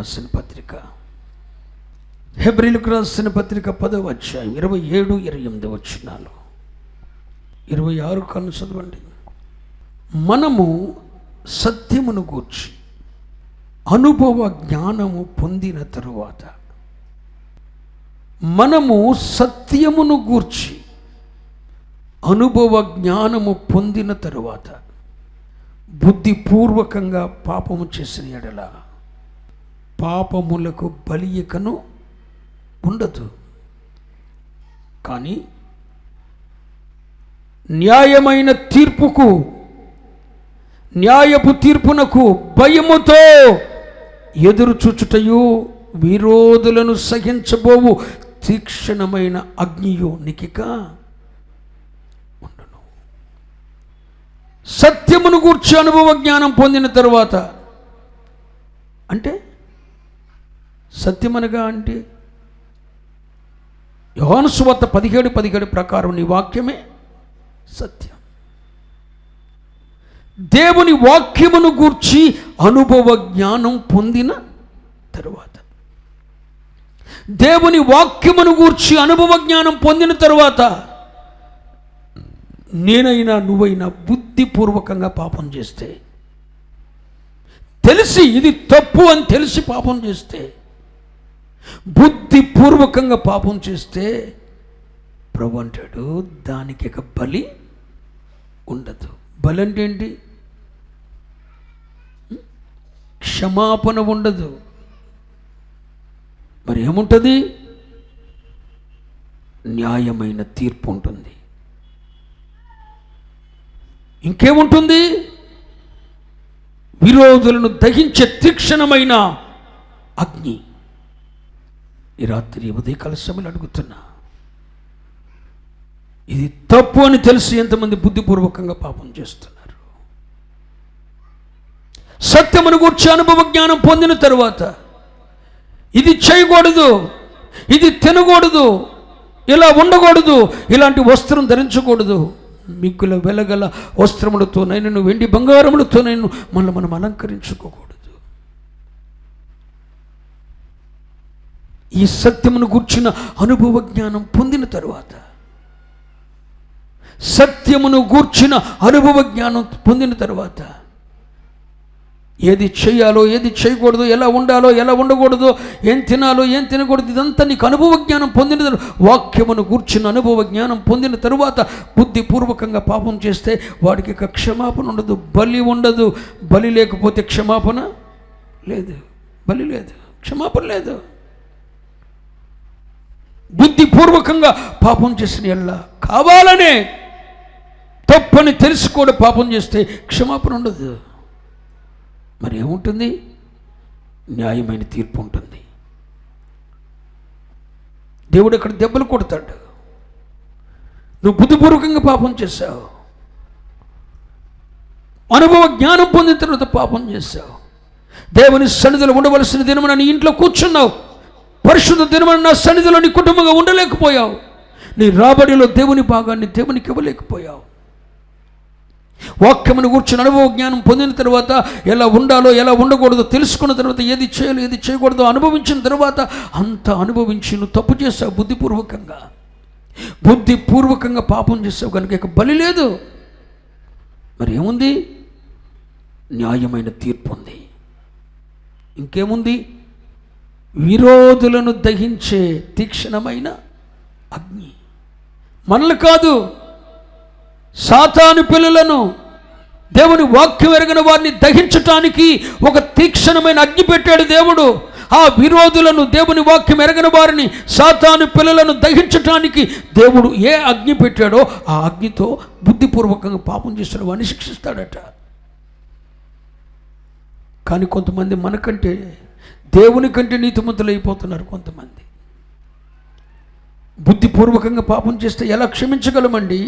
రాసిన పత్రిక, హెబ్రీలకు రాసిన పత్రిక 10వ అధ్యాయం 27, 28 వచనాలు, 26 కన్ను చదవండి. మనము సత్యమును గూర్చి అనుభవ జ్ఞానము పొందిన తరువాత, మనము సత్యమును గూర్చి అనుభవ జ్ఞానము పొందిన తరువాత బుద్ధిపూర్వకంగా పాపము చేసిన ఎడల పాపములకు బలియకను ఉండదు. కానీ న్యాయమైన తీర్పుకు, న్యాయపు తీర్పునకు భయముతో ఎదురు చూచుటయు విరోధులను సహించబోవు తీక్షణమైన అగ్నియు నికిక ఉండను. సత్యమును గూర్చి అనుభవ జ్ఞానం పొందిన తరువాత, అంటే సత్యమనగా అంటే యోహాను సువార్త 17:17 ప్రకారం నీ వాక్యమే సత్యం. దేవుని వాక్యమును గూర్చి అనుభవ జ్ఞానం పొందిన తరువాత, దేవుని వాక్యమును గూర్చి అనుభవ జ్ఞానం పొందిన తరువాత నేనైనా నువ్వైనా బుద్ధిపూర్వకంగా పాపం చేస్తే, తెలిసి ఇది తప్పు అని తెలిసి పాపం చేస్తే, బుద్ధిపూర్వకంగా పాపం చేస్తే ప్రభు అంటాడు దానికి ఇక బలి ఉండదు. బలి అంటే ఏంటి? క్షమాపణ ఉండదు. మరి ఏముంటుంది? న్యాయమైన తీర్పు ఉంటుంది. ఇంకేముంటుంది? విరోధులను దహించే తీక్షణమైన అగ్ని. ఈ రాత్రి ఉదయకాల సమయంలో అడుగుతున్నా, ఇది తప్పు అని తెలిసి ఎంతమంది బుద్ధిపూర్వకంగా పాపం చేస్తున్నారు? సత్యమును గూర్చి అనుభవ జ్ఞానం పొందిన తరువాత ఇది చేయకూడదు, ఇది తినకూడదు, ఇలా ఉండకూడదు, ఇలాంటి వస్త్రం ధరించకూడదు, మిక్కుల వెలగల వస్త్రములతోనైనా వెండి బంగారములతోనైనా మనం అలంకరించుకోకూడదు. ఈ సత్యమును గూర్చిన అనుభవ జ్ఞానం పొందిన తరువాత, సత్యమును గూర్చిన అనుభవ జ్ఞానం పొందిన తరువాత ఏది చేయాలో ఏది చేయకూడదు, ఎలా ఉండాలో ఎలా ఉండకూడదు, ఏం తినాలో ఏం తినకూడదు, ఇదంతా నీకు అనుభవ జ్ఞానం పొందిన వాక్యమును గూర్చిన అనుభవ జ్ఞానం పొందిన తరువాత బుద్ధిపూర్వకంగా పాపం చేస్తే వాడికి ఇక క్షమాపణ ఉండదు, బలి ఉండదు. బలి లేకపోతే క్షమాపణ లేదు, బలి లేదు, క్షమాపణ లేదు. బుద్ధిపూర్వకంగా పాపం చేసిన ఎల్లా కావాలనే తప్పని తెలిసి కూడా పాపం చేస్తే క్షమాపణ ఉండదు. మరి ఏముంటుంది? న్యాయమైన తీర్పు ఉంటుంది. దేవుడు అక్కడ దెబ్బలు కొడతాడు. నువ్వు బుద్ధిపూర్వకంగా పాపం చేశావు, అనుభవ జ్ఞానం పొందిన తర్వాత పాపం చేశావు, దేవుని సన్నిధిలో ఉండవలసిన దినమున నీ ఇంట్లో కూర్చున్నావు, పరిశుద్ధ దినమున నా సన్నిధిలో నీ కుటుంబంగా ఉండలేకపోయావు, నీ రాబడిలో దేవుని భాగాన్ని దేవునికి ఇవ్వలేకపోయావు. వాక్యమును కూర్చుని అనుభవ జ్ఞానం పొందిన తర్వాత ఎలా ఉండాలో ఎలా ఉండకూడదో తెలుసుకున్న తర్వాత ఏది చేయాలో ఏది చేయకూడదో అనుభవించిన తర్వాత అంత అనుభవించి నువ్వు తప్పు చేసావు. బుద్ధిపూర్వకంగా పాపం చేసావు కనుక ఇక బలి లేదు. మరి ఏముంది? న్యాయమైన తీర్పు ఉంది. ఇంకేముంది? విరోధులను దహించే తీక్షణమైన అగ్ని. మనల్ని కాదు, సాతాను పిల్లలను, దేవుని వాక్యం ఎరగిన వారిని దహించటానికి ఒక తీక్షణమైన అగ్ని పెట్టాడు దేవుడు. ఆ విరోధులను, దేవుని వాక్యం ఎరగిన వారిని, సాతాను పిల్లలను దహించటానికి దేవుడు ఏ అగ్ని పెట్టాడో ఆ అగ్నితో బుద్ధిపూర్వకంగా పాపం చేసిన వాడిని శిక్షిస్తాడట. కానీ కొంతమంది మనకంటే, దేవుని కంటే నీతిమంతులు అయిపోతున్నారు. కొంతమంది బుద్ధిపూర్వకంగా పాపం చేస్తే ఎలా క్షమించగలమండి?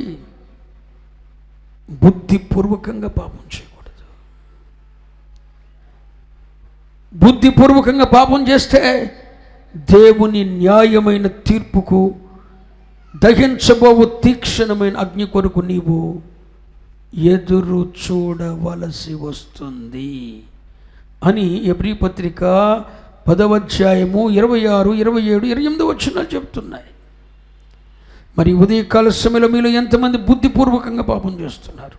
బుద్ధిపూర్వకంగా పాపం చేయకూడదు. బుద్ధిపూర్వకంగా పాపం చేస్తే దేవుని న్యాయమైన తీర్పుకు, దహించబోవు తీక్షణమైన అగ్ని కొరకు నీవు ఎదురు చూడవలసి వస్తుంది అని హెబ్రీ పత్రిక 10వ అధ్యాయము 26, 27, 28 వచనాలు చెప్తున్నాయి. మరి ఉదయకాల సమయంలో మీలో ఎంతమంది బుద్ధిపూర్వకంగా పాపం చేస్తున్నారు?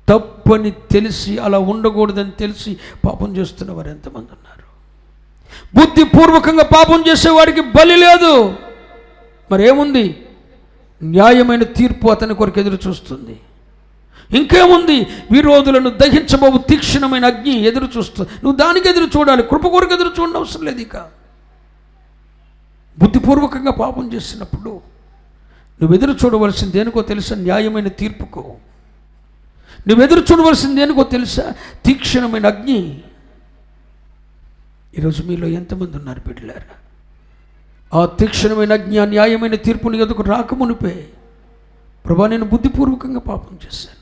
తప్పని తెలిసి, అలా ఉండకూడదని తెలిసి పాపం చేస్తున్న వారు ఎంతమంది ఉన్నారు? బుద్ధిపూర్వకంగా పాపం చేసేవాడికి బలి లేదు. మరేముంది? న్యాయమైన తీర్పు అతని కొరకు ఎదురు చూస్తుంది. ఇంకేముంది? విరోధులను దహించబోవు తీక్షణమైన అగ్ని ఎదురు చూస్తుంది. నువ్వు దానికి ఎదురు చూడాలి, కృప కొరకు ఎదురు చూడడం అవసరం లేదు. ఇక బుద్ధిపూర్వకంగా పాపం చేసినప్పుడు నువ్వు ఎదురు చూడవలసింది దేనికో తెలుసా? న్యాయమైన తీర్పుకు. నువ్వు ఎదురు చూడవలసింది దేనికో తెలుసా? తీక్షణమైన అగ్ని. ఈరోజు మీలో ఎంతమంది ఉన్నారు బిడ్డలారా? ఆ తీక్షణమైన అగ్ని, ఆ న్యాయమైన తీర్పుని ఎదుకు రాకమునిపే, ప్రభా నేను బుద్ధిపూర్వకంగా పాపం చేశాను,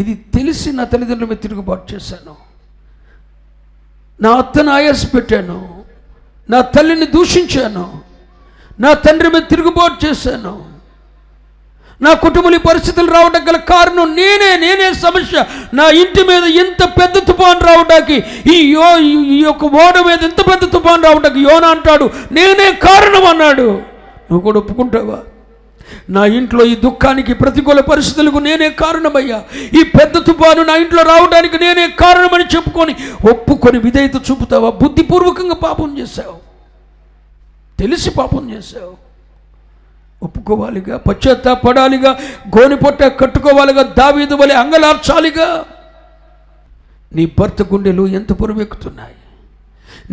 ఇది తెలిసి నా తల్లిదండ్రుల మీద తిరుగుబాటు చేశాను, నా అత్తను ఆయాస పెట్టాను, నా తల్లిని దూషించాను, నా తండ్రి మీద తిరుగుబాటు చేశాను, నా కుటుంబంలో పరిస్థితులు రావడం గల కారణం నేనే సమస్య. నా ఇంటి మీద ఇంత పెద్ద తుఫాను రావడానికి, ఈ యొక్క ఓడ మీద ఇంత పెద్ద తుఫాను రావడానికి యోనా అంటాడు నేనే కారణం అన్నాడు. నువ్వు కూడా ఒప్పుకుంటావా? నా ఇంట్లో ఈ దుఃఖానికి, ప్రతికూల పరిస్థితులకు నేనే కారణమయ్యా, ఈ పెద్ద తుఫాను నా ఇంట్లో రావడానికి నేనే కారణమని చెప్పుకొని ఒప్పుకొని విధేయత చూపుతావా? బుద్ధిపూర్వకంగా పాపం చేశావు, తెలిసి పాపం చేశావు. ఒప్పుకోవాలిగా, పశ్చాత్తాపడాలిగా, గోనిపొట్ట కట్టుకోవాలిగా, దావీదు వలె అంగలార్చాలిగా. నీ భర్త గుండెలు ఎంత పొరువెక్కుతున్నాయి,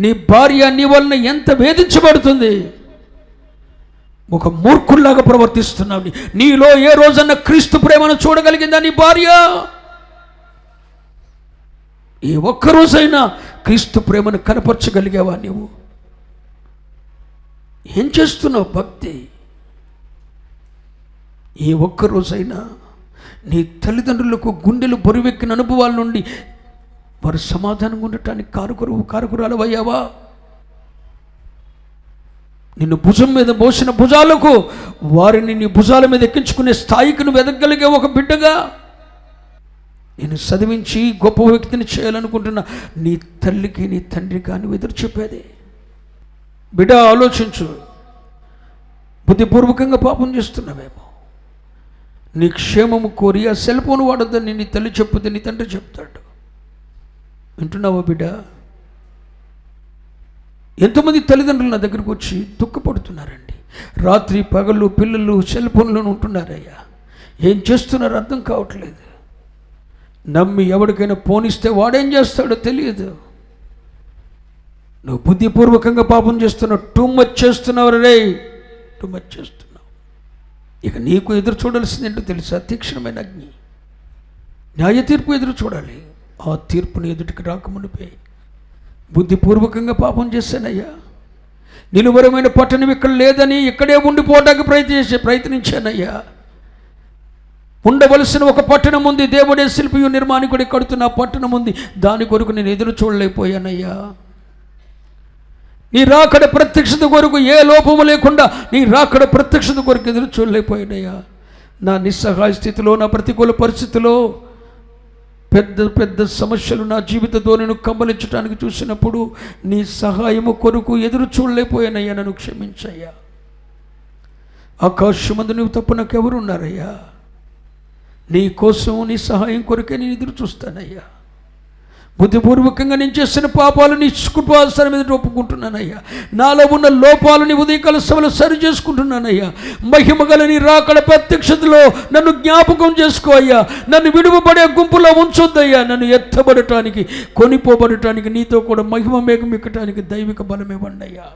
నీ భార్య నీ వలన ఎంత వేధించబడుతుంది. ఒక మూర్ఖుల్లాగా ప్రవర్తిస్తున్నావు. నీలో ఏ రోజన్నా క్రీస్తు ప్రేమను చూడగలిగిందా నీ భార్య? ఏ ఒక్కరోజైనా క్రీస్తు ప్రేమను కనపరచగలిగావా? నీవు ఏం చేస్తున్నావు? భక్తి. ఏ ఒక్కరోజైనా నీ తల్లిదండ్రులకు గుండెలు బరువెక్కిన అనుభవాల నుండి వారు సమాధానంగా ఉండటానికి కారకురాలవయ్యావా? నిన్ను భుజం మీద మోసిన భుజాలకు వారిని నీ భుజాల మీద ఎక్కించుకునే స్థాయికి నువ్వు ఎదగలిగే ఒక బిడ్డగా, నేను చదివించి గొప్ప వ్యక్తిని చేయాలనుకుంటున్న నీ తల్లికి నీ తండ్రికి నువ్వు ఎదురు చెప్పేది. బిడ్డ ఆలోచించు. బుద్ధిపూర్వకంగా పాపం చేస్తున్నావేమో. నీ క్షేమము కోరి ఆ సెల్ ఫోన్ వాడొద్దని నీ తల్లి చెప్పుద్ది, నీ తండ్రి చెప్తాడు. వింటున్నావా బిడ్డ? ఎంతోమంది తల్లిదండ్రులు నా దగ్గరకు వచ్చి దుఃఖపడుతున్నారండి. రాత్రి పగళ్ళు పిల్లలు సెల్ ఫోన్లోనే ఉంటున్నారయ్యా, ఏం చేస్తున్నారో అర్థం కావట్లేదు. నమ్మి ఎవరికైనా ఫోన్ ఇస్తే వాడేం చేస్తాడో తెలియదు. నువ్వు బుద్ధిపూర్వకంగా పాపం చేస్తున్నావు, టూ మచ్ చేస్తున్నావు రే, టూ మచ్ చేస్తున్నావు. ఇక నీకు ఎదురు చూడాల్సింది ఏంటో తెలుసా? తీక్షణమైన అగ్ని, న్యాయ తీర్పు ఎదురు చూడాలి. ఆ తీర్పుని ఎదుటికి రాకమునిపే బుద్ధిపూర్వకంగా పాపం చేశానయ్యా, నిలువరమైన పట్టణం ఇక్కడ లేదని ఇక్కడే ఉండిపోవడానికి ప్రయత్నించానయ్యా. ఉండవలసిన ఒక పట్టణం ఉంది, దేవుడే శిల్పియు నిర్మాణికుడే కడుతున్న పట్టణం ఉంది, దాని కొరకు నేను ఎదురు చూడలేకపోయానయ్యా. నీ రాకడ ప్రత్యక్షత కొరకు ఏ లోపము లేకుండా నీ రాకడ ప్రత్యక్షత కొరకు ఎదురు చూడలేకపోయినయ్యా. నా నిస్సహాయ స్థితిలో, నా ప్రతికూల పరిస్థితిలో పెద్ద పెద్ద సమస్యలు నా జీవిత ధోరణిని కమ్మలించడానికి చూసినప్పుడు నీ సహాయము కొరకు ఎదురు చూడలేకపోయానయ్యా. నన్ను క్షమించయ్యా. ఆకాశమందు నువ్వు తప్ప నాకెవరు ఉన్నారయ్యా? నీ కోసం, నీ సహాయం కొరకే నేను ఎదురు చూస్తానయ్యా. బుద్ధిపూర్వకంగా నేను చేసిన పాపాలు నీ కృపాసనం మీద ఒప్పుకుంటున్నానయ్యా. నాలో ఉన్న లోపాలని ఉదయకాల సభలో సరి చేసుకుంటున్నానయ్యా. మహిమగల నీ రాకడ ప్రత్యక్షతలో నన్ను జ్ఞాపకం చేసుకో అయ్యా. నన్ను విడువబడే గుంపులో ఉంచొద్దయ్యా. నన్ను ఎత్తబడటానికి, కొనిపోబడటానికి, నీతో కూడా మహిమ మేఘం ఎక్కటానికి దైవిక బలం ఇవ్వండి అయ్యా.